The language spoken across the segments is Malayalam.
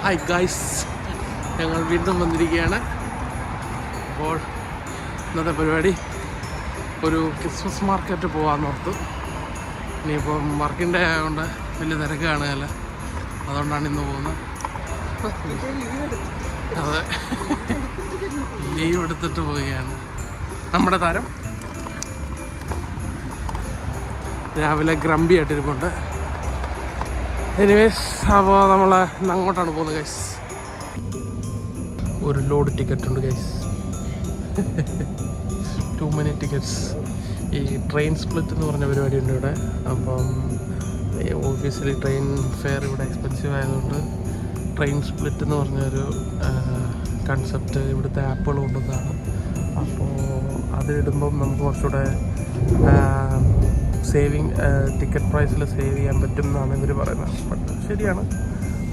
ഹായ് ഗൈസ്, ഞങ്ങൾ വീണ്ടും വന്നിരിക്കുകയാണ്. അപ്പോൾ ഇന്നത്തെ പരിപാടി ഒരു ക്രിസ്മസ് മാർക്കറ്റ് പോകാമെന്നോർത്തു. ഇനിയിപ്പം വർക്കിൻ്റെ ആയതുകൊണ്ട് വലിയ തിരക്ക് കാണുകയല്ല, അതുകൊണ്ടാണ് ഇന്ന് പോകുന്നത്. അതെ, ലീവ് എടുത്തിട്ട് പോവുകയാണ് നമ്മുടെ താരം. രാവിലെ ഗ്രമ്പി ആയിട്ടിരിപ്പുണ്ട്. എനിവേസ്, അപ്പോൾ നമ്മൾ അങ്ങോട്ടാണ് പോകുന്നത് ഗൈസ്. ഒരു ലോഡ് ടിക്കറ്റ് ഉണ്ട് ഗൈസ്, 2 many ടിക്കറ്റ്സ്. ഈ ട്രെയിൻ സ്പ്ലിറ്റ് എന്ന് പറഞ്ഞ പരിപാടി ഉണ്ട് ഇവിടെ. അപ്പം ഓബിയസ്ലി ട്രെയിൻ ഫെയർ ഇവിടെ എക്സ്പെൻസീവ് ആയതുകൊണ്ട് ട്രെയിൻ സ്പ്ലിറ്റ് എന്ന് പറഞ്ഞൊരു കൺസെപ്റ്റ് ഇവിടുത്തെ ആപ്പുകൾ കൊണ്ടുവന്നതാണ്. അപ്പോൾ അതിലിടുമ്പം നമുക്ക് കുറച്ചുകൂടെ സേവിങ്, ടിക്കറ്റ് പ്രൈസിൽ സേവ് ചെയ്യാൻ പറ്റും എന്നാണ് ഇവർ പറയുന്നത്. ബട്ട് ശരിയാണ്,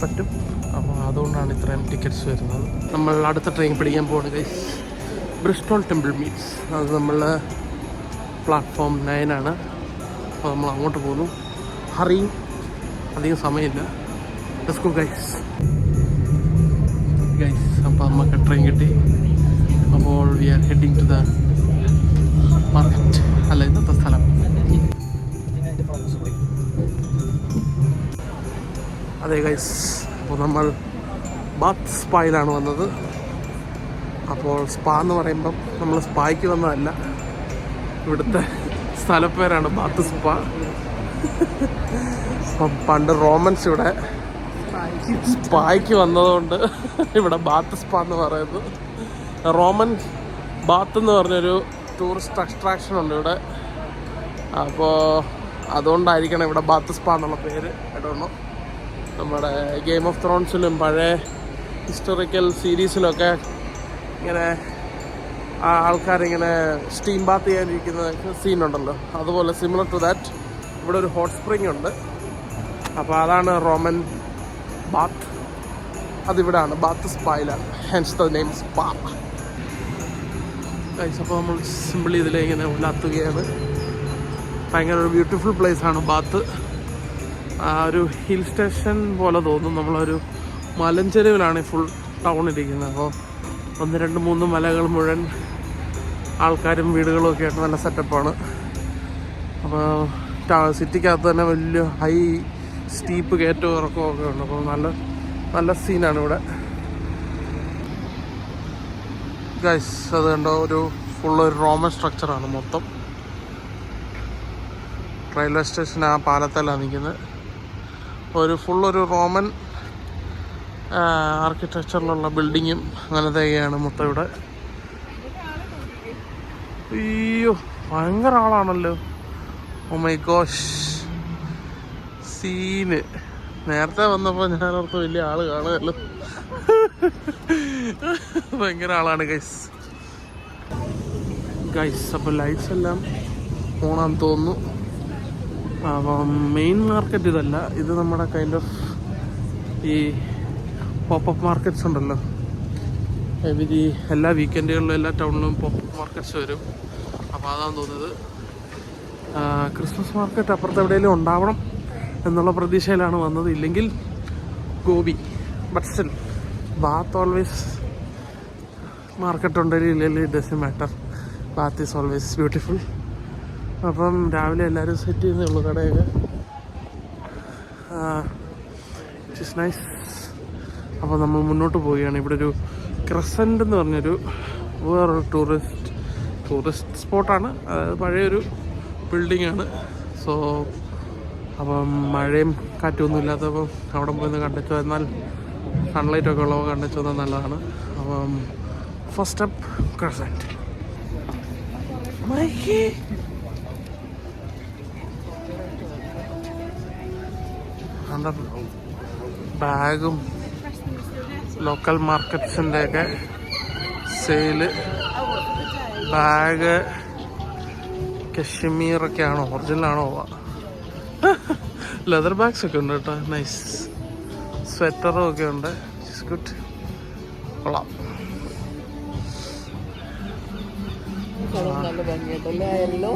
പറ്റും. അപ്പോൾ അതുകൊണ്ടാണ് ഇത്രയും ടിക്കറ്റ്സ് വരുന്നത്. നമ്മൾ അടുത്ത ട്രെയിൻ പിടിക്കാൻ പോകുന്നത് ഗൈസ്, ബ്രിസ്റ്റോൾ ടെമ്പിൾ മീറ്റ്സ്. അത് നമ്മൾ പ്ലാറ്റ്ഫോം 9 ആണ്. അപ്പോൾ നമ്മൾ അങ്ങോട്ട് പോകുന്നു. ഹറി, അധികം സമയമില്ല. Let's go guys. അപ്പോൾ നമുക്ക് ട്രെയിൻ കിട്ടി. അപ്പോൾ we are heading to the market, അല്ല ഇന്നത്തെ സ്ഥലം. അതെ ഗൈസ്, അപ്പോൾ നമ്മൾ ബാത്ത് സ്പായിലാണ് വന്നത്. അപ്പോൾ സ്പാ എന്ന് പറയുമ്പം നമ്മൾ സ്പായ്ക്ക് വന്നതല്ല, ഇവിടുത്തെ സ്ഥലപ്പേരാണ് ബാത്ത് സ്പാ. അപ്പം പണ്ട് റോമൻസ് ഇവിടെ സ്പായ്ക്ക് വന്നതുകൊണ്ട് ഇവിടെ ബാത്ത് സ്പാ എന്ന് പറയുന്നത്. റോമൻ ബാത്ത് എന്ന് പറഞ്ഞൊരു ടൂറിസ്റ്റ് അട്രാക്ഷൻ ഉണ്ട് ഇവിടെ. അപ്പോൾ അതുകൊണ്ടായിരിക്കണം ഇവിടെ ബാത്ത് സ്പാ എന്നുള്ള പേര്. ഇടണോ, നമ്മുടെ ഗെയിം ഓഫ് ത്രോൺസിലും പഴയ ഹിസ്റ്റോറിക്കൽ സീരീസിലൊക്കെ ഇങ്ങനെ ആൾക്കാരിങ്ങനെ സ്റ്റീം ബാത്ത് ചെയ്യാനിരിക്കുന്ന സീനുണ്ടല്ലോ, അതുപോലെ സിമിലർ ടു ദാറ്റ് ഇവിടെ ഒരു ഹോട്ട് സ്പ്രിങ് ഉണ്ട്. അപ്പോൾ അതാണ് റോമൻ ബാത്ത്. അതിവിടാണ്, ബാത്ത് സ്പായിലാണ്. Hence the name spa. അപ്പോൾ നമ്മൾ സിമ്പിളി ഇതിലിങ്ങനെ ഉലാത്തുകയാണ്. ഭയങ്കര ഒരു ബ്യൂട്ടിഫുൾ പ്ലേസാണ് ബാത്ത്. ഒരു ഹിൽ സ്റ്റേഷൻ പോലെ തോന്നും. നമ്മളൊരു മലഞ്ചെരുവിലാണ് ഫുൾ ടൗൺ ഇരിക്കുന്നത്. അപ്പോൾ 1, 2, 3 മലകൾ മുഴുവൻ ആൾക്കാരും വീടുകളും ഒക്കെ ആയിട്ട് നല്ല സെറ്റപ്പാണ്. അപ്പോൾ സിറ്റിക്കകത്ത് തന്നെ വലിയ ഹൈ സ്റ്റീപ്പ് കയറ്റവും ഇറക്കവും ഒക്കെ ഉണ്ട്. അപ്പോൾ നല്ല സീനാണ് ഇവിടെ ഗൈസ്. അത് കണ്ടോ, ഒരു ഫുള്ളൊരു റോമൻ സ്ട്രക്ചറാണ് മൊത്തം. റെയിൽവേ സ്റ്റേഷൻ ആ പാലത്തിലാണ് നിൽക്കുന്നത്. ഒരു ഫുള്ളൊരു റോമൻ ആർക്കിടെക്ചറിലുള്ള ബിൽഡിങ്ങും അങ്ങനത്തെയൊക്കെയാണ് മൊത്തം ഇവിടെ. അയ്യോ, ഭയങ്കര ആളാണല്ലോ. Oh my gosh, scene. നേരത്തെ വന്നപ്പോൾ ഞാനോർത്ത് വലിയ ആള് കാണുമല്ലോ. ഭയങ്കര ആളാണ് ഗൈസ്. അപ്പോൾ ലൈറ്റ്സ് എല്ലാം ഓണാന്ന് തോന്നുന്നു. അപ്പം മെയിൻ മാർക്കറ്റ് ഇതല്ല, ഇത് നമ്മുടെ കൈൻഡ് ഓഫ് ഈ പോപ്പപ്പ് മാർക്കറ്റ്സ് ഉണ്ടല്ലോ. ഈ എല്ലാ വീക്കെൻഡുകളിലും എല്ലാ ടൗണിലും പോപ്പപ്പ് മാർക്കറ്റ്സ് വരും. അപ്പോൾ അതാണ് തോന്നുന്നത്. ക്രിസ്മസ് മാർക്കറ്റ് അപ്പുറത്ത് എവിടെയെങ്കിലും ഉണ്ടാവണം എന്നുള്ള പ്രതീക്ഷയിലാണ് വന്നത്. ഇല്ലെങ്കിൽ ഗോപി. But still Bath always market ഉണ്ടെങ്കിൽ ഇല്ലെങ്കിൽ it doesn't matter. Bath is always beautiful. അപ്പം രാവിലെ എല്ലാവരും സെറ്റ് ചെയ്യുന്നേ ഉള്ളൂ കടയൊക്കെ. It is nice. അപ്പോൾ നമ്മൾ മുന്നോട്ട് പോവുകയാണ്. ഇവിടെ ഒരു ക്രസൻറ്റ് എന്ന് പറഞ്ഞൊരു വേറൊരു ടൂറിസ്റ്റ് സ്പോട്ടാണ്. അതായത് പഴയൊരു ബിൽഡിങ്ങാണ്. സോ അപ്പം മഴയും കാറ്റൊന്നും ഇല്ലാത്തപ്പം അവിടെ പോയി കണ്ടെച്ചു. എന്നാൽ സൺലൈറ്റൊക്കെ ഉള്ളപ്പോൾ കണ്ടെച്ചു വന്നാൽ നല്ലതാണ്. അപ്പം ഫസ്റ്റ് സ്റ്റെപ്പ് ക്രസൻറ്റ്. ബാഗും ലോക്കൽ മാർക്കറ്റ്സിൻ്റെ ഒക്കെ സെയില്. ബാഗ് കശ്മീറൊക്കെ ആണോ, ഒറിജിനലാണോ? ലെതർ ബാഗ്സ് ഒക്കെ ഉണ്ട് കേട്ടോ, നൈസ്. സ്വെറ്ററും ഒക്കെ ഉണ്ട്, ഗുഡ്, കൊള്ളാം.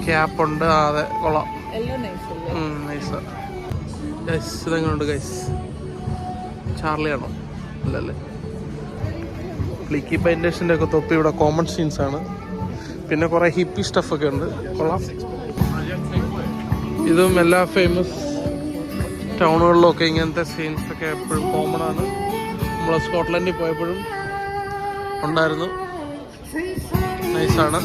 ക്യാപ്പുണ്ട്, അതെ കൊള്ളാം, നൈസ്. ഗൈസ് ഇതെങ്ങനെയുണ്ട് ഗൈസ്? ചാർലി ആണോ? അല്ലല്ലേ. ബ്ലിക്കി പെയിൻറ്റേഴ്സിൻ്റെ ഒക്കെ തൊപ്പി ഇവിടെ കോമൺ സീൻസ് ആണ്. പിന്നെ കുറേ ഹിപ്പി സ്റ്റഫൊക്കെ ഉണ്ട്. കൊള്ളാം. ഇതും എല്ലാ ഫേമസ് ടൗണുകളിലൊക്കെ ഇങ്ങനത്തെ സീൻസൊക്കെ എപ്പോഴും കോമൺ ആണ്. നമ്മൾ സ്കോട്ട്ലൻഡിൽ പോയപ്പോഴും ഉണ്ടായിരുന്നു. നൈസാണ്.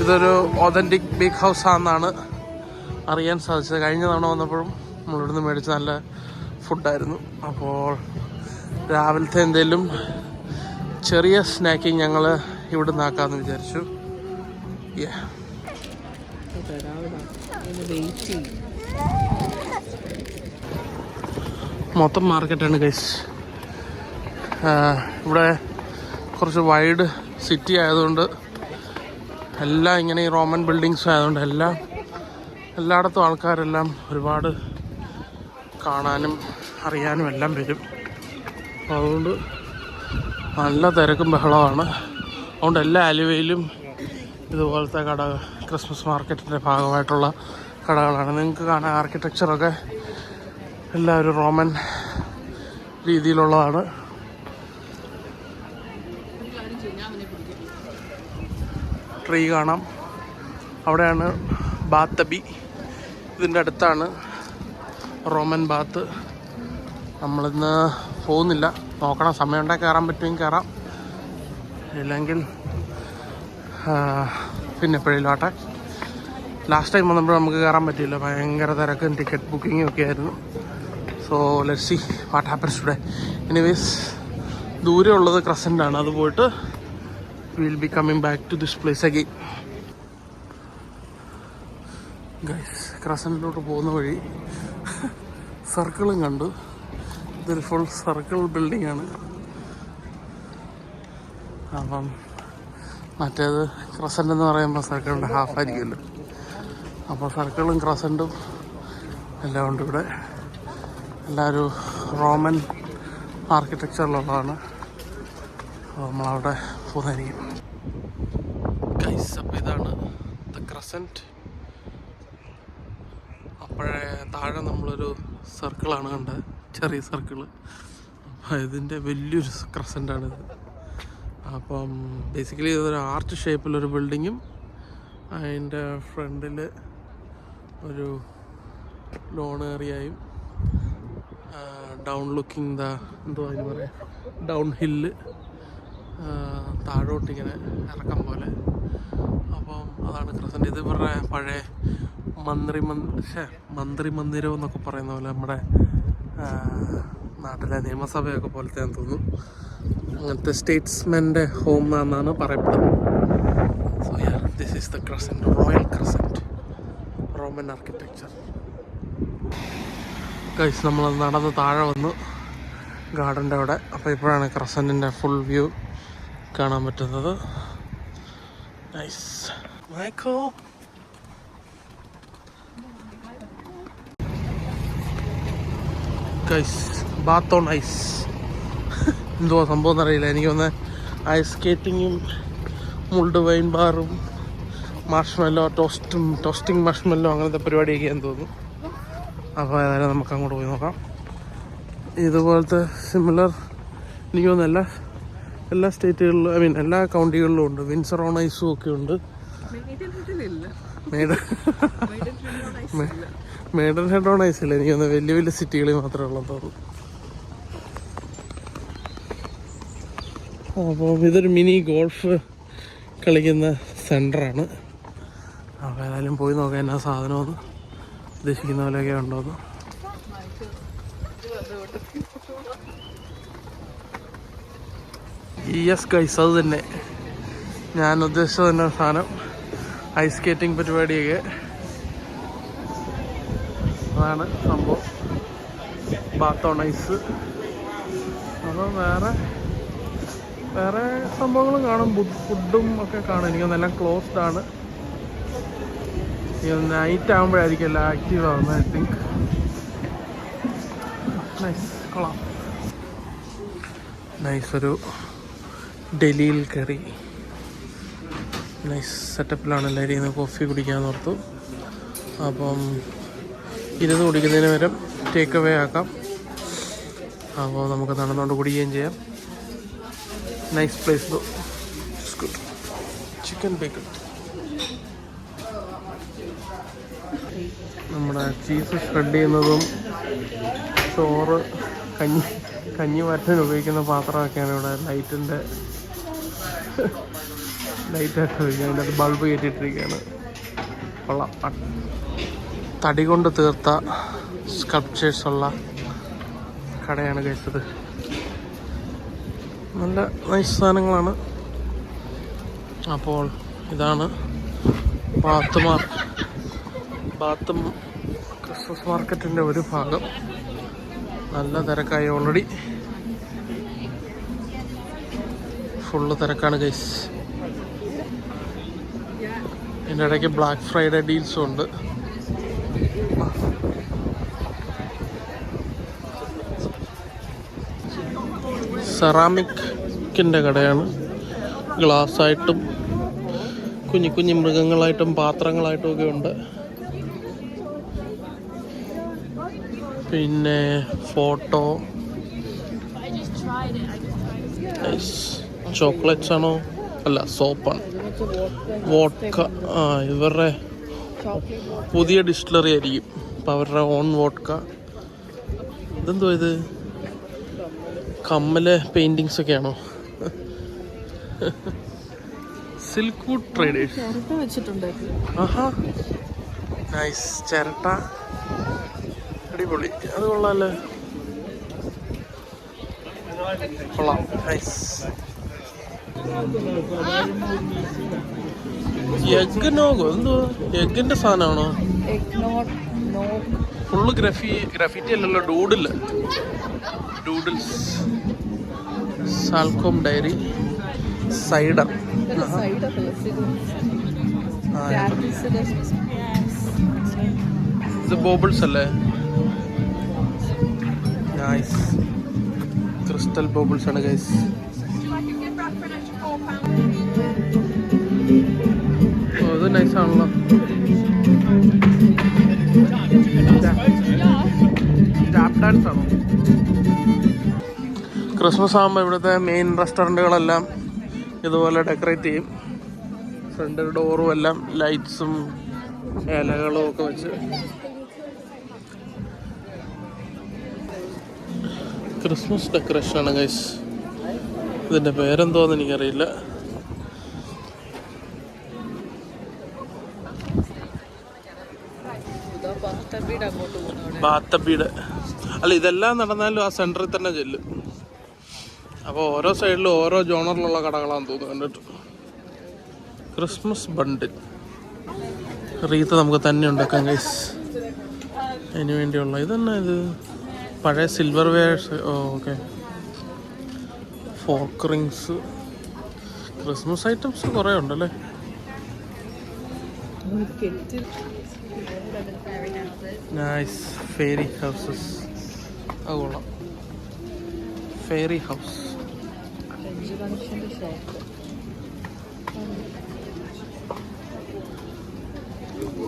ഇതൊരു ഒതൻറ്റിക് ബേക്ക് ഹൗസ് ആണെന്നാണ് അറിയാൻ സാധിച്ചത്. കഴിഞ്ഞ തവണ വന്നപ്പോഴും നമ്മളിവിടുന്ന് മേടിച്ച നല്ല ഫുഡായിരുന്നു. അപ്പോൾ രാവിലത്തെ എന്തെങ്കിലും ചെറിയ സ്നാക്കിങ് ഞങ്ങൾ ഇവിടെ നിന്നാക്കാമെന്ന് വിചാരിച്ചു. മൊത്തം മാർക്കറ്റാണ് ഗൈസ്. ഇവിടെ കുറച്ച് വൈഡ് സിറ്റി ആയതുകൊണ്ട് എല്ലാം ഇങ്ങനെ ഈ റോമൻ ബിൽഡിങ്സ് ആയതുകൊണ്ട് എല്ലായിടത്തും ആൾക്കാരെല്ലാം ഒരുപാട് കാണാനും അറിയാനും എല്ലാം വരും. അതുകൊണ്ട് നല്ല തിരക്കും ബഹളമാണ്. അതുകൊണ്ട് എല്ലാ ആലുവയിലും ഇതുപോലത്തെ ക്രിസ്മസ് മാർക്കറ്റിൻ്റെ ഭാഗമായിട്ടുള്ള കടകളാണ്. നിങ്ങൾക്ക് കാണാൻ ആർക്കിടെക്ചറൊക്കെ എല്ലാവരും റോമൻ രീതിയിലുള്ളതാണ്. ട്രീ കാണാം. അവിടെയാണ് ബാത്ത് അബി. ഇതിൻ്റെ അടുത്താണ് റോമൻ ബാത്ത്. നമ്മളിന്ന് പോകുന്നില്ല, നോക്കണം. സമയമുണ്ടെങ്കിൽ കയറാൻ പറ്റുമെങ്കിൽ കയറാം, ഇല്ലെങ്കിൽ പിന്നെ എപ്പോഴേലും ആട്ടെ. ലാസ്റ്റ് ടൈം വന്നപ്പോൾ നമുക്ക് കയറാൻ പറ്റിയില്ല, ഭയങ്കര തിരക്കും ടിക്കറ്റ് ബുക്കിങ്ങും ഒക്കെ ആയിരുന്നു. So let's see what happens today. Anyways ദൂരെ ഉള്ളത് ക്രസൻ്റാണ്. അത് പോയിട്ട് will be coming back to this place again. Guys, ക്രസൻറ്റിലോട്ട് പോകുന്ന വഴി സർക്കിളും കണ്ടു. ഇതൊരു ഫുൾ സർക്കിൾ ബിൽഡിംഗ് ആണ്. അപ്പം മറ്റേത് ക്രസൻ്റ് എന്ന് പറയുമ്പോൾ സർക്കിളിൻ്റെ ഹാഫ് ആയിരിക്കുമല്ലോ. അപ്പോൾ സർക്കിളും ക്രസൻറ്റും എല്ലാം ഉണ്ട് ഇവിടെ. എല്ലാവരും റോമൻ ആർക്കിടെക്ചറിലുള്ളതാണ്. അപ്പോൾ നമ്മളവിടെ പോകുന്നതായിരിക്കും. ഗൈസ്, അപ്പോൾ ഇതാണ് ദ ക്രസൻറ്റ്. അപ്പോഴേ താഴെ നമ്മളൊരു സർക്കിളാണ് കണ്ടത്, ചെറിയ സർക്കിള്. അപ്പോൾ ഇതിൻ്റെ വലിയൊരു ക്രസൻ്റാണിത്. അപ്പം ബേസിക്കലി ഇതൊരു ആർച്ച് ഷേപ്പിലൊരു ബിൽഡിങ്ങും അതിൻ്റെ ഫ്രണ്ടിൽ ഒരു ലോൺ ഏറിയായും ഡൗൺ ലുക്കിംഗ് എന്തോ അതിന് പറയാം, ഡൗൺ ഹില്ല്, താഴോട്ടിങ്ങനെ ഇറക്കം പോലെ. അപ്പം അതാണ് ക്രസൻറ്റ്. ഇത് ഇവരുടെ പഴയ മന്ത്രി മന്ദിരം എന്നൊക്കെ പറയുന്ന പോലെ നമ്മുടെ നാട്ടിലെ നിയമസഭയൊക്കെ പോലത്തെ തോന്നുന്നു. അങ്ങനത്തെ സ്റ്റേറ്റ്സ്മെൻ്റെ ഹോം എന്നാണ് പറയപ്പെടുന്നത്. So this is the crescent, royal crescent, Roman architecture. Guys, നമ്മൾ നടന്ന് താഴെ വന്നു ഗാർഡൻ്റെ അവിടെ. അപ്പോൾ ഇപ്പോഴാണ് ക്രസൻറ്റിൻ്റെ ഫുൾ വ്യൂ കാണാൻ പറ്റുന്നത്. നൈസ്. മൈക്കോ, ഗൈസ്, ബാത്ത് ഓൺ ഐസ്. എന്തുവാ സംഭവം എന്നറിയില്ല. എനിക്കൊന്ന് ഐസ് സ്കേറ്റിങ്ങും മുൾഡ് വൈൻ ബാറും മാർഷ്മെല്ലോ ടോസ്റ്റിംഗ് മാർഷ്മെല്ലോ അങ്ങനത്തെ പരിപാടിയൊക്കെയാന്ന് തോന്നുന്നു. അപ്പോൾ ഏതായാലും നമുക്ക് അങ്ങോട്ട് പോയി നോക്കാം. ഇതുപോലത്തെ സിമിലർ എനിക്ക് തോന്നുന്നു എല്ലാ സ്റ്റേറ്റുകളിലും, എല്ലാ കൗണ്ടികളിലും ഉണ്ട്. വിൻസർ ഓൺ ഐസും ഒക്കെ ഉണ്ട്. മേഡൻ ഹെഡ് ഓൺ ഐസ് ഇല്ല, എനിക്ക് തോന്നുന്നു വലിയ വലിയ സിറ്റികളിൽ മാത്രമേ ഉള്ളൂ തോന്നുന്നു. അപ്പോൾ ഇതൊരു മിനി ഗോൾഫ് കളിക്കുന്ന സെൻ്ററാണ്. അപ്പോൾ ഏതായാലും പോയി നോക്കാം എന്നാ സാധനമൊന്ന്, ഉദ്ദേശിക്കുന്ന പോലെയൊക്കെ ഉണ്ടോയെന്ന്. യെസ് ഗൈസ്, അത് തന്നെ ഞാൻ ഉദ്ദേശിച്ചത് തന്നെ സാധനം. ഐസ് സ്കേറ്റിംഗ് പരിപാടിയൊക്കെ അതാണ് സംഭവം. Bath on ice. അപ്പോൾ വേറെ സംഭവങ്ങളും കാണും, ഫുഡും ഒക്കെ കാണും. എനിക്കൊന്നെല്ലാം ക്ലോസ്ഡ് ആണ്. നൈറ്റ് ആകുമ്പോഴായിരിക്കും എല്ലാം ആക്റ്റീവ് ആവുന്നത്, ഐ തിങ്ക്. നൈസ്, കൊള്ളാം. നൈസ്, ഒരു ഡൽഹിയിൽ കയറി നൈസ് സെറ്റപ്പിലാണ് എല്ലാവരും ഇന്ന് കോഫി കുടിക്കാമെന്ന് ഓർത്തു. അപ്പം ഇരുന്ന് കുടിക്കുന്നതിന് പകരം ടേക്ക് അവേ ആക്കാം. അപ്പോൾ നമുക്ക് നടന്നുകൊണ്ട് കുടിക്കുകയും ചെയ്യാം. നൈസ് പ്ലേസ് ദോ. ഗുഡ്. ചിക്കൻ ബേക്കൺ, നമ്മുടെ ചീസ് ഷ്രെഡ് ചെയ്യുന്നതും ചോറ് കഞ്ഞി വറ്റാൻ ഉപയോഗിക്കുന്ന പാത്രമൊക്കെയാണ് ഇവിടെ. ലൈറ്റായിട്ട് ഉപയോഗിക്കുക. അതിൻ്റെ അത് ബൾബ് കയറ്റിയിട്ടിരിക്കുകയാണ്. കൊള്ളാം. തടി കൊണ്ട് തീർത്ത സ്കൾപ്ചേഴ്സുള്ള കടയാണ് കഴിച്ചത്. നല്ല നൈസ് സാധനങ്ങളാണ്. അപ്പോൾ ഇതാണ് ബാത്തും ക്രിസ്മസ് മാർക്കറ്റിൻ്റെ ഒരു ഭാഗം. നല്ല തിരക്കായി. ഓൾറെഡി ഫുള്ള് തിരക്കാണ് ഗൈസ്. ഇതിൻ്റെ ഇടയ്ക്ക് ബ്ലാക്ക് ഫ്രൈഡേ ഡീൽസും ഉണ്ട്. സെറാമിക്കിൻ്റെ കടയാണ്. ഗ്ലാസ്സായിട്ടും കുഞ്ഞു മൃഗങ്ങളായിട്ടും പാത്രങ്ങളായിട്ടും ഒക്കെ ഉണ്ട്. പിന്നെ ഫോട്ടോ, ചോക്ലേറ്റ്സ് ആണോ? അല്ല, സോപ്പാണ്. വോഡ്ക. ഇവരുടെ പുതിയ ഡിസ്റ്റിലറി ആയിരിക്കും. അപ്പം അവരുടെ ഓൺ വോഡ്ക. ഇതെന്തോ ഇത്? കമ്മല് പെയിന്റിങ്സ് ഒക്കെയാണോ? Silk wood traders. ആഹാ, നൈസ്. ചിരട്ട അടിപൊളി. അത് കൊള്ളാല്ലേ? കൊള്ളാം. നൈസ്. എഗ് നോഗോ? എന്തോ എഗിന്റെ സാധനമാണോ? ഫുള്ള് ഗ്രാഫിറ്റി അല്ലല്ലോ, ഡൂഡിൽസ്. Salcombe dairy, cider. ഇത് ബോബിൾസ് അല്ലേ? നൈസ്. ക്രിസ്റ്റൽ ബോബിൾസ് ആണ് ഗൈസ്. ഇത് നൈസ് ആണല്ലോ. ടാപ്പ് ഡാൻസ് ആണോ? ക്രിസ്മസ് ആകുമ്പോൾ ഇവിടുത്തെ മെയിൻ റെസ്റ്റോറൻറ്റുകളെല്ലാം ഇതുപോലെ ഡെക്കറേറ്റ് ചെയ്യും. ഫ്രണ്ട് ഡോറും എല്ലാം ലൈറ്റ്സും ഇലകളും ഒക്കെ വെച്ച്. ക്രിസ്മസ് ഡെക്കറേഷനാണ് ഗൈസ്. ഇതിൻ്റെ പേരെന്തോന്ന് എനിക്കറിയില്ല. ബാത്തബീഡ് അല്ല, ഇതെല്ലാം നടന്നാലും ആ സെൻറ്ററിൽ തന്നെ ചെല്ലും. അപ്പോൾ ഓരോ സൈഡിലും ഓരോ ജോണറിലുള്ള കടകളാണെന്ന് തോന്നുന്നു കണ്ടിട്ട്. ക്രിസ്മസ് ബണ്ടിൽ റീത്ത് നമുക്ക് തന്നെ ഉണ്ടാക്കാം ഗൈസ്. അതിന് വേണ്ടിയുള്ള ഇതന്നെ. ഇത് പഴയ silver wares. Okay. Fork rings, Christmas items കുറേ ഉണ്ടല്ലേ. നൈസ്. Fairy houses. അത് കൊള്ളാം. Fairy house.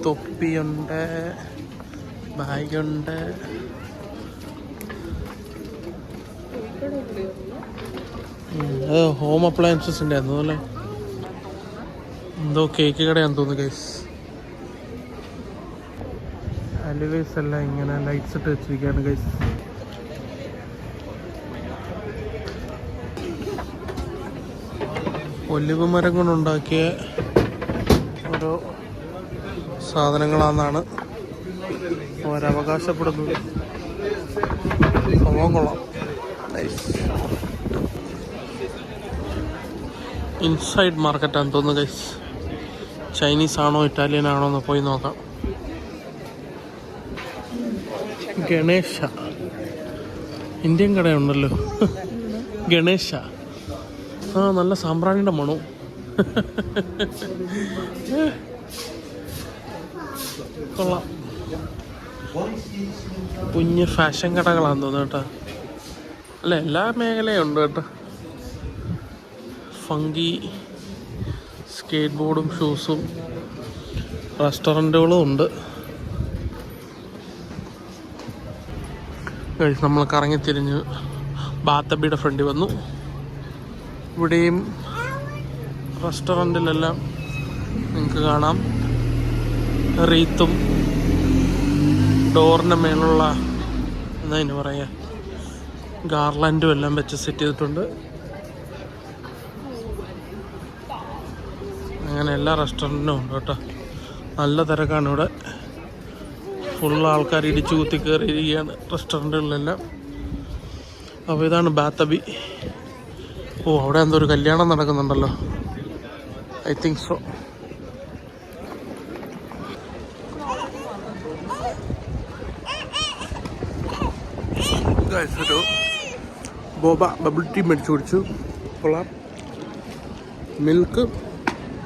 തൊപ്പിയുണ്ട്, ബാഗുണ്ട്. അത് ഹോം അപ്ലയൻസസിൻ്റെ ആയിരുന്നു അല്ലേ? എന്തോ കേക്ക് കടയാന്ന് തോന്നുന്നു ഗൈസ്. അലുവേസ് എല്ലാം ഇങ്ങനെ ലൈറ്റ്സ് ഇട്ട് വെച്ചിരിക്കുകയാണ് ഗൈസ്. ഒലിവ് മരം കൊണ്ടുണ്ടാക്കിയ ഓരോ സാധനങ്ങളാണെന്നാണ് അവരവകാശപ്പെടുന്നത്. സംഭവം കൊള്ളാം. നൈസ്. ഇൻസൈഡ് മാർക്കറ്റാന്ന് തോന്നുന്നു ഗൈസ്. ചൈനീസ് ആണോ ഇറ്റാലിയൻ ആണോ എന്ന് പോയി നോക്കാം. ഗണേശ. ഇന്ത്യൻ കടയുണ്ടല്ലോ. ഗണേശ. ആ, നല്ല സാമ്പ്രാണിയുടെ മണോ. കൊള്ളാം. കുഞ്ഞ് ഫാഷൻ കടകളാന്ന് തോന്നുന്നു കേട്ടോ. അല്ല, എല്ലാ മേഖലയും ഉണ്ട് കേട്ടോ. ഫങ്കി സ്കേറ്റ് ബോർഡും ഷൂസും റെസ്റ്റോറൻറ്റുകളും ഉണ്ട്. ഗൈസ് നമ്മൾ കറങ്ങിത്തിരിഞ്ഞ് ബാത്തബിയുടെ ഫ്രണ്ടിൽ വന്നു. ഇവിടെയും റെസ്റ്റോറൻറ്റിലെല്ലാം നിങ്ങൾക്ക് കാണാം റീത്തും ഡോറിൻ്റെ മേലുള്ള എന്താ അതിന് പറയുക ഗാർലാൻഡും എല്ലാം വെച്ച് സെറ്റ് ചെയ്തിട്ടുണ്ട്. അങ്ങനെ എല്ലാ റെസ്റ്റോറൻറ്റിനും ഉണ്ട് കേട്ടോ. നല്ല തിരക്കാണ് ഇവിടെ. ഫുൾ ആൾക്കാർ ഇടിച്ചു കുത്തി കയറിയിരിക്കുകയാണ് റെസ്റ്റോറൻറ്റുകളിലെല്ലാം. അപ്പോൾ ഇതാണ് ബാത്തബി. ഓ, അവിടെ എന്തോ ഒരു കല്യാണം നടക്കുന്നുണ്ടല്ലോ. I think so. ഒരു ബോബ ബബിൾ ടീ മേടിച്ചു കുടിച്ചു. കൊള്ളാം. മിൽക്ക്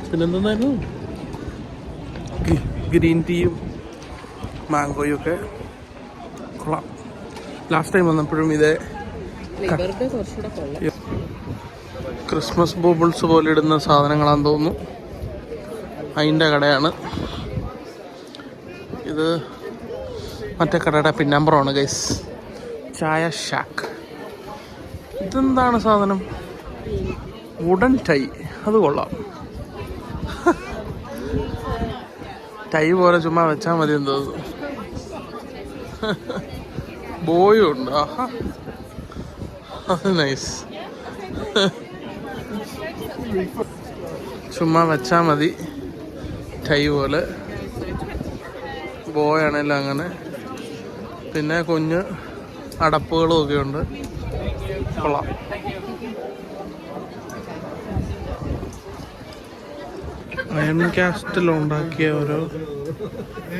പിന്നെന്തായിരുന്നു ഗ്രീൻ ടീയും മാംഗോയും ഒക്കെ കൊള്ളാം. ലാസ്റ്റ് ടൈം വന്നപ്പോഴും ഇതേ ക്രിസ്മസ് ബോബിൾസ് പോലെ ഇടുന്ന സാധനങ്ങളാണെന്ന് തോന്നുന്നു. അതിൻ്റെ കടയാണ് ഇത്. മറ്റേ കടയുടെ പിന്നമ്പറമാണ് ഗൈസ്. ചായ ഷാക്ക്. ഇതെന്താണ് സാധനം? Wooden tie. അത് കൊള്ളാം. ടൈ പോലെ ചുമ്മാ വെച്ചാൽ മതി എന്ന് തോന്നുന്നു. ബോയും ഉണ്ട്. ആഹാ, അത് നൈസ്. ചുമ്മാ വെച്ചാൽ മതി ടൈ പോലെ. ബോയാണെല്ലാം അങ്ങനെ. പിന്നെ കുഞ്ഞ് അടപ്പുകളും ഒക്കെ ഉണ്ട്. കൊള്ളാം. അയൺ കാസ്റ്റിലുണ്ടാക്കിയ ഓരോ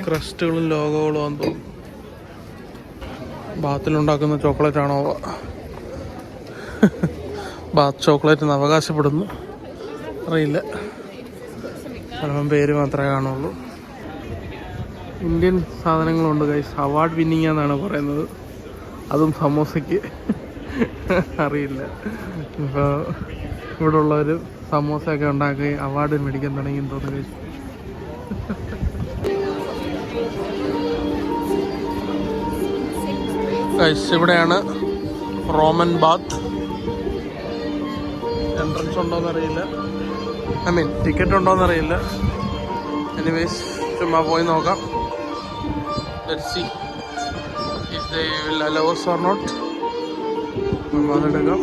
ക്രസ്റ്റുകളും ലോഗോകളും ആണെന്ന് തോന്നുന്നു. ബാത്തിലുണ്ടാക്കുന്ന ചോക്ലേറ്റ് ആണോ? ബാത്ത് ചോക്ലേറ്റ് എന്ന് അവകാശപ്പെടുന്നു. അറിയില്ല, ചിലപ്പം പേര് മാത്രമേ കാണുള്ളൂ. ഇന്ത്യൻ സാധനങ്ങളുണ്ട് ഗൈസ്. അവാർഡ് വിന്നിങ് എന്നാണ് പറയുന്നത്. അതും സമോസയ്ക്ക്. അറിയില്ല. ഇപ്പോൾ ഇവിടെ ഉള്ളവർ സമോസയൊക്കെ ഉണ്ടാക്കി അവാർഡ് മേടിക്കാൻ തുടങ്ങിയെന്ന് തോന്നുന്നു ഗൈസ്. ഗൈസ് ഇവിടെയാണ് റോമൻ ബാത്ത്. എൻട്രൻസ് ഉണ്ടോയെന്നറിയില്ല. ഐ മീൻ ടിക്കറ്റ് ഉണ്ടോയെന്നറിയില്ല. എനിവേസ് ചുമ്മാ പോയി നോക്കാം. Let's see if they will allow us or not. അതെടുക്കാം.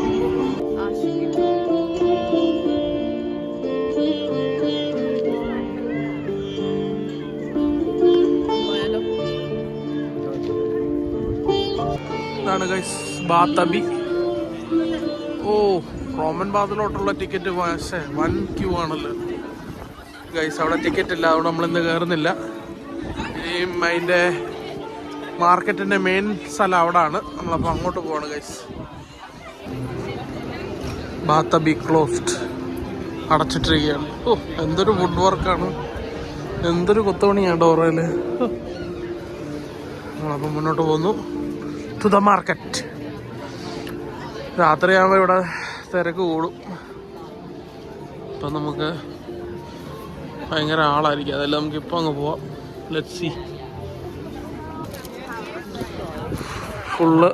ഇതാണ് ഗൈസ് ബാത്തബി. ഓ, റോമൻ ബാത്തിലോട്ടുള്ള ടിക്കറ്റ് വൻ ക്യൂ ആണല്ലോ ഗൈസ്. അവിടെ ടിക്കറ്റ് ഇല്ല, അതുകൊണ്ട് നമ്മളിന്ന് കയറുന്നില്ല. ഇനിയും അതിൻ്റെ മാർക്കറ്റിൻ്റെ മെയിൻ സ്ഥലം അവിടെ ആണ്. നമ്മളപ്പോൾ അങ്ങോട്ട് പോവാണ് ഗൈസ്. ബാത്തബി ക്ലോസ്ഡ്, അടച്ചിട്ടിരിക്കുകയാണ്. ഓ, എന്തൊരു വുഡ് വർക്കാണ്, എന്തൊരു കൊത്തുപണിയാണ് ഡോറയിൽ. നമ്മളപ്പം മുന്നോട്ട് പോകുന്നു ടു ദ മാർക്കറ്റ്. രാത്രിയാകുമ്പോൾ ഇവിടെ തിരക്ക് കൂടും. ഇപ്പം നമുക്ക് ഭയങ്കര ആളായിരിക്കും. അതെല്ലാം നമുക്കിപ്പോൾ അങ്ങ് പോവാം. Let's see. ഫുള്ള്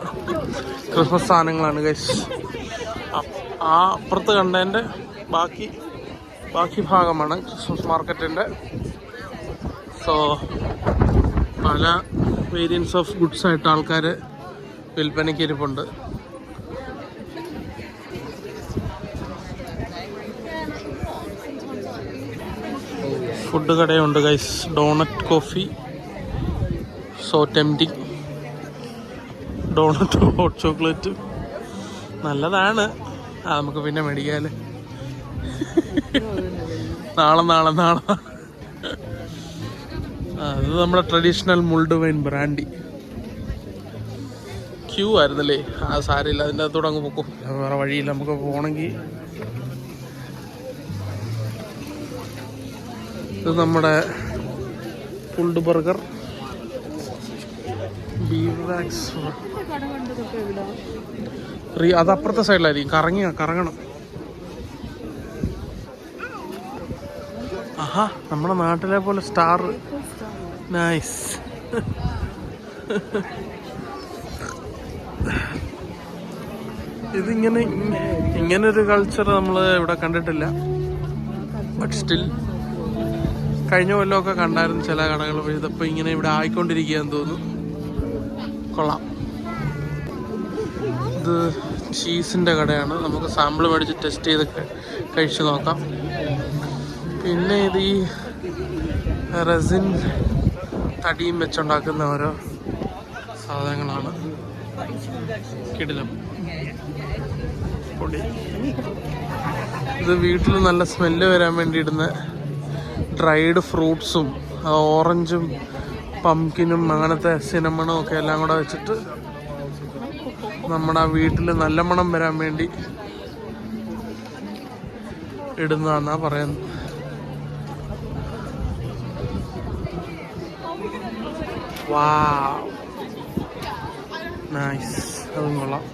ക്രിസ്മസ് സാധനങ്ങളാണ് ഗൈസ്. ആ അപ്പുറത്ത് കണ്ടതിൻ്റെ ബാക്കി ഭാഗമാണ് ക്രിസ്മസ് മാർക്കറ്റിൻ്റെ. സോ പല വേരിയൻസ് ഓഫ് ഗുഡ്സ് ആയിട്ട് ആൾക്കാർ വിൽപ്പനയ്ക്ക് ഇരിപ്പുണ്ട്. ഫുഡ് കടയുണ്ട് guys. Donut coffee, so tempting. Donut hot chocolate നല്ലതാണ്. നമുക്ക് പിന്നെ മേടിക്കാല്ലേ. നാളെ അത് നമ്മുടെ traditional mulled wine brandy. Queue ആയിരുന്നല്ലേ? സാരമില്ല, അതിൻ്റെ അകത്തോടെ അങ്ങ് പൊക്കും. വേറെ വഴിയില്ല നമുക്ക് പോകണമെങ്കിൽ. ഇത് നമ്മുടെ പുൾഡ് ബർഗർ, ബീഫ് വാക്സ്. അത് അപ്പുറത്തെ സൈഡിലായിരിക്കും. കറങ്ങണം. ആഹാ, നമ്മുടെ നാട്ടിലെ പോലെ സ്റ്റാർ. നൈസ്. ഇങ്ങനൊരു കൾച്ചർ നമ്മൾ ഇവിടെ കണ്ടിട്ടില്ല. ബട്ട് സ്റ്റിൽ കഴിഞ്ഞ കൊല്ലമൊക്കെ കണ്ടായിരുന്നു ചില കടകൾ. ഇതിപ്പോൾ ഇങ്ങനെ ഇവിടെ ആയിക്കൊണ്ടിരിക്കുകയെന്ന് തോന്നുന്നു. കൊള്ളാം. ഇത് ചീസിൻ്റെ കടയാണ്. നമുക്ക് സാമ്പിൾ മേടിച്ച് ടെസ്റ്റ് ചെയ്ത് കഴിച്ച് നോക്കാം. പിന്നെ ഇത് ഈ റെസിൻ തടിയും വെച്ചുണ്ടാക്കുന്ന ഓരോ സാധനങ്ങളാണ്. കിടിലം പൊടി. ഇത് വീട്ടിൽ നല്ല സ്മെല്ല് വരാൻ വേണ്ടി ഇടുന്ന ഡ്രൈഡ് ഫ്രൂട്ട്സും ഓറഞ്ചും പംകിനും അങ്ങനത്തെ സിനമണും ഒക്കെ എല്ലാം കൂടെ വെച്ചിട്ട് നമ്മുടെ വീട്ടിൽ നല്ല മണം വരാൻ വേണ്ടി ഇടുന്നതാന്നാ പറയുന്നത്. വാവ്, നൈസ്. അതും കൊള്ളാം.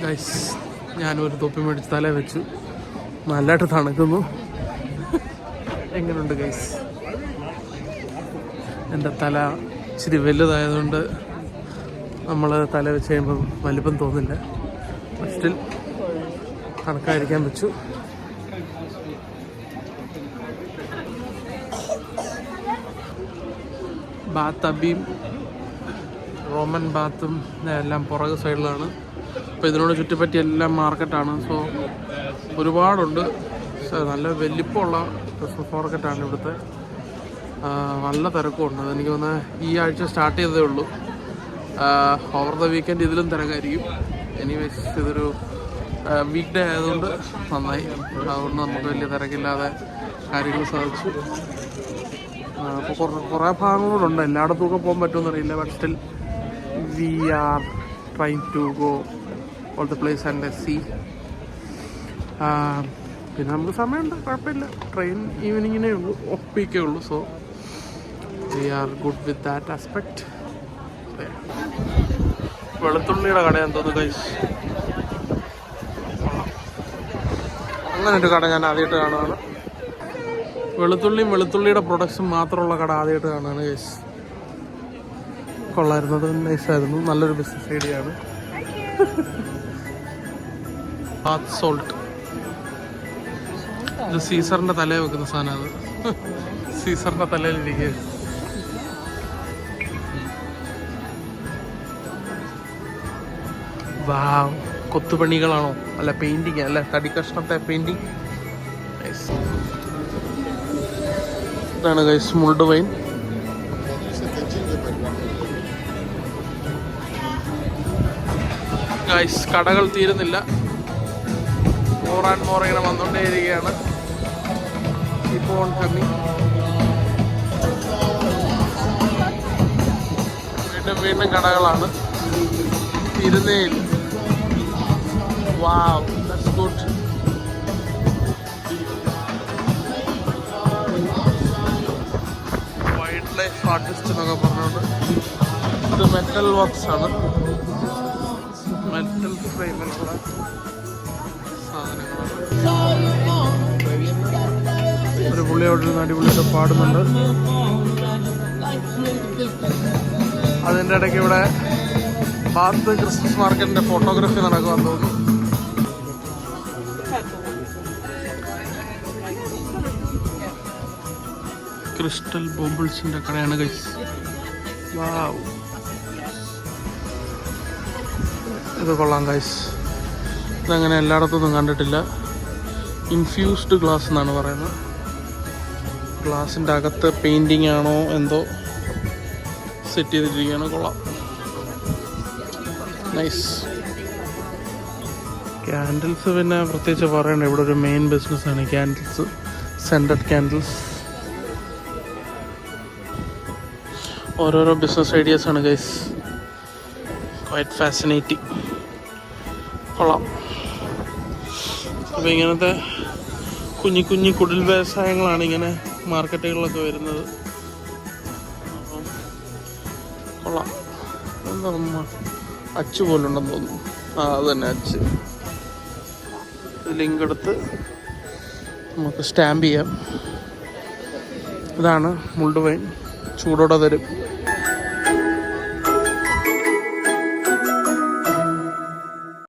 ഗൈസ്, ഞാനൊരു തൊപ്പി മേടിച്ച് തല വെച്ചു. നല്ലതായിട്ട് തണുക്കുന്നു. എങ്ങനെയുണ്ട് ഗൈസ്? എൻ്റെ തല ഇച്ചിരി വലുതായതുകൊണ്ട് നമ്മൾ തല വെച്ച് കഴിയുമ്പോൾ വലിപ്പം തോന്നില്ല. സ്റ്റിൽ തണുക്കാതിരിക്കാൻ വെച്ചു. ബാത്ത് അബിയും റോമൻ ബാത്തും എല്ലാം പുറകു സൈഡിലാണ്. അപ്പോൾ ഇതിനോട് ചുറ്റിപ്പറ്റി എല്ലാം മാർക്കറ്റാണ്. സോ ഒരുപാടുണ്ട്. നല്ല വലിപ്പമുള്ള ക്രിസ്മസ് മാർക്കറ്റാണ് ഇവിടുത്തെ. നല്ല തിരക്കുമുണ്ട്. അതെനിക്ക് തോന്നുന്നത് ഈ ആഴ്ച സ്റ്റാർട്ട് ചെയ്തതേ ഉള്ളൂ. ഓവർ ദ വീക്കെൻഡ് ഇതിലും തിരക്കായിരിക്കും. എനിവേസ് ഇതൊരു വീക്ക് ഡേ ആയതുകൊണ്ട് നന്നായി. അതുകൊണ്ട് നമുക്ക് വലിയ തിരക്കില്ലാതെ കാര്യങ്ങൾ സാധിച്ചു. അപ്പോൾ കുറേ ഭാഗങ്ങളുണ്ട്. എല്ലായിടത്തും ഒക്കെ പോകാൻ പറ്റുമെന്നറിയില്ല. But still we are trying to go all the place and see. പിന്നെ നമുക്ക് സമയമുണ്ട്, കുഴപ്പമില്ല. ട്രെയിൻ ഈവനിങ്ങിനേ ഉള്ളൂ, ഓഫ് പീക്കേ ഉള്ളൂ. So we are good with that aspect. വെളുത്തുള്ളിയുടെ കടയാന്ന് തോന്നുന്നു ഗൈസ്. അങ്ങനൊരു കട ഞാൻ ആദ്യമായിട്ട് കാണുകയാണ്. വെളുത്തുള്ളിയുടെ പ്രൊഡക്ഷൻ മാത്രമുള്ള കട ആദ്യമായിട്ട് കാണുകയാണ് ഗൈസ്. കൊള്ളായിരുന്നത്, നൈസായിരുന്നു. നല്ലൊരു ബിസിനസ് ഐഡിയ ആണ്. ബാത്ത് സോൾട്ട്. ഇത് സീസറിൻ്റെ തലയിൽ വെക്കുന്ന സാധനമാണ്. സീസറിൻ്റെ തലയിലിരിക്കുക. വാവ്, കൊത്തുപണികളാണോ? അല്ല, പെയിൻറ്റിങ് അല്ല, തടി കഷ്ണത്തെ പെയിൻറ്റിങ്. ഇതാണ് ഗൈസ് മുൾഡ് വൈൻ. ഗൈസ്, കടകൾ തീരുന്നില്ല. മോർ ആൻഡ് മോർ ഇങ്ങനെ വന്നുകൊണ്ടേയിരിക്കുകയാണ്. ഇപ്പോൾ ഓൺ കമ്മിങ്. വീണ്ടും കടകളാണ്. തീരുന്നേയില്ല. Wow, that's good. Wild life artist എന്നൊക്കെ പറഞ്ഞുകൊണ്ട് ഇത് മെറ്റൽ വർക്ക്സ് ആണ്. മെറ്റൽ ഫ്രെയിമിലുള്ള സാധനങ്ങളാണ്. ഒരു പുള്ളി അവിടെ നിന്ന് അടിപൊളിയായിട്ട് പാടുന്നുണ്ട്. അതിൻ്റെ ഇടയ്ക്ക് ഇവിടെ ബാത്ത് ക്രിസ്മസ് മാർക്കറ്റിൻ്റെ ഫോട്ടോഗ്രാഫി നടക്കുമെന്ന് തോന്നുന്നു. ക്രിസ്റ്റൽ ബോബിൾസിൻ്റെ കടയാണ് ഗൈസ്. വാവ്, ഇത് കൊള്ളാം ഗൈസ്. ഇതങ്ങനെ എല്ലായിടത്തൊന്നും കണ്ടിട്ടില്ല. ഇൻഫ്യൂസ്ഡ് ഗ്ലാസ് എന്നാണ് പറയുന്നത്. ഗ്ലാസിൻ്റെ അകത്ത് പെയിൻറ്റിങ് ആണോ എന്തോ സെറ്റ് ചെയ്തിട്ടിരിക്കുകയാണ്. കൊള്ളാം, നൈസ്. ക്യാൻഡിൽസ് പിന്നെ പ്രത്യേകിച്ച് പറയണ്ട, ഇവിടെ ഒരു മെയിൻ ബിസിനസ്സാണ് ക്യാൻഡിൽസ്. Scented candles. ഓരോരോ ബിസിനസ് ഐഡിയാസാണ് ഗൈസ്. Quite fascinating. കൊള്ളാം. അപ്പോൾ ഇങ്ങനത്തെ കുഞ്ഞു കുടിൽ വ്യവസായങ്ങളാണ് ഇങ്ങനെ മാർക്കറ്റുകളിലൊക്കെ വരുന്നത്. അപ്പം കൊള്ളാം. എന്താ അച്ച് പോലുണ്ടെന്ന് തോന്നുന്നു. അത് തന്നെ അച്ച്. ലിങ്ക് എടുത്ത് നമുക്ക് സ്റ്റാമ്പ് ചെയ്യാം. ഇതാണ് മുൾഡ് വൈൻ. ചൂടോടെ തരും. ആ